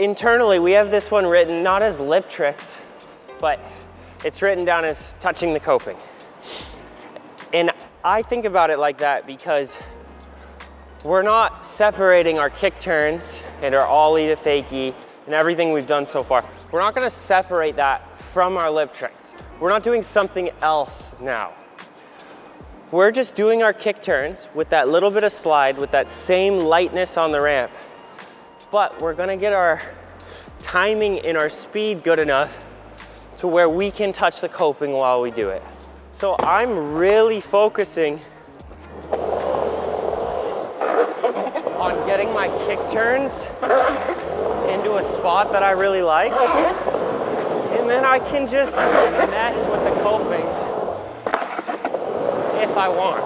internally, we have this one written not as lip tricks, but it's written down as touching the coping. And I think about it like that because we're not separating our kick turns and our ollie to fakie and everything we've done so far. We're not gonna separate that from our lip tricks. We're not doing something else now. We're just doing our kick turns with that little bit of slide, with that same lightness on the ramp. But we're gonna get our timing and our speed good enough to where we can touch the coping while we do it. So I'm really focusing on getting my kick turns into a spot that I really like. And then I can just mess with the coping if I want.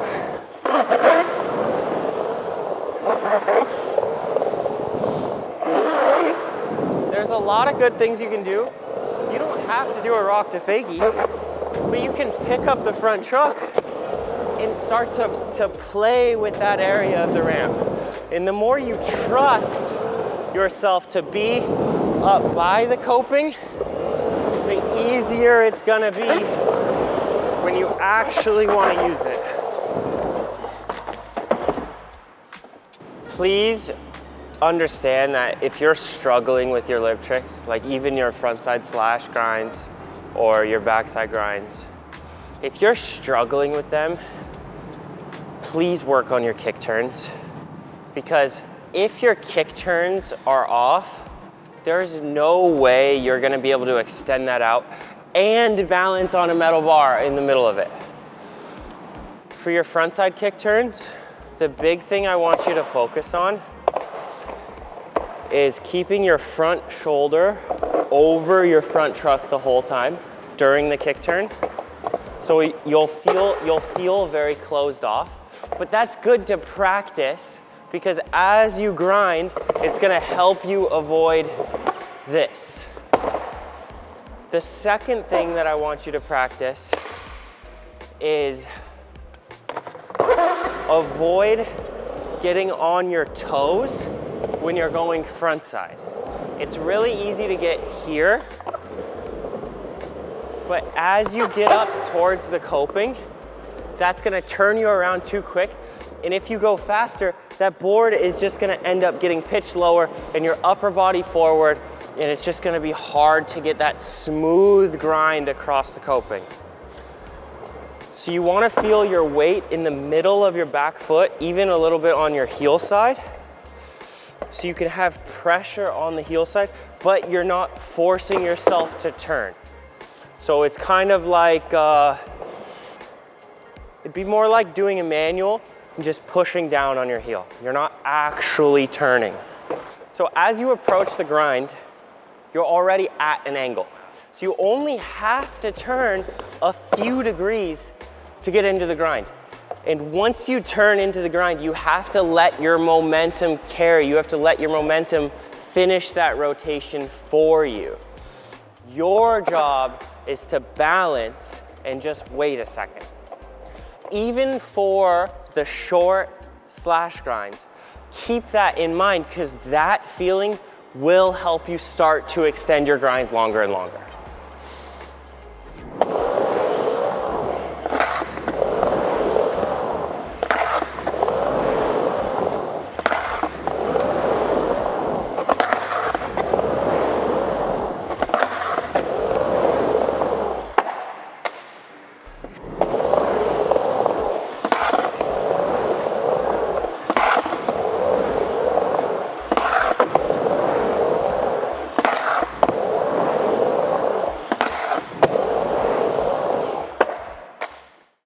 There's a lot of good things you can do. You don't have to do a rock to fakie, but you can pick up the front truck and start to play with that area of the ramp. And the more you trust yourself to be up by the coping, the easier it's gonna be when you actually want to use it. Please understand that if you're struggling with your lip tricks, like even your frontside slash grinds or your backside grinds, if you're struggling with them, please work on your kick turns. Because if your kick turns are off, there's no way you're gonna be able to extend that out and balance on a metal bar in the middle of it. For your frontside kick turns, the big thing I want you to focus on is keeping your front shoulder over your front truck the whole time during the kick turn. So you'll feel very closed off, but that's good to practice because as you grind, it's gonna help you avoid this. The second thing that I want you to practice is avoid getting on your toes when you're going frontside. It's really easy to get here, but as you get up towards the coping, that's gonna turn you around too quick. And if you go faster, that board is just gonna end up getting pitched lower and your upper body forward, and it's just gonna be hard to get that smooth grind across the coping. So you wanna feel your weight in the middle of your back foot, even a little bit on your heel side, so you can have pressure on the heel side, but you're not forcing yourself to turn. So it's kind of like, it'd be more like doing a manual and just pushing down on your heel. You're not actually turning. So as you approach the grind, you're already at an angle. So you only have to turn a few degrees to get into the grind. And once you turn into the grind, you have to let your momentum carry. You have to let your momentum finish that rotation for you. Your job is to balance and just wait a second. Even for the short slash grinds, keep that in mind because that feeling will help you start to extend your grinds longer and longer.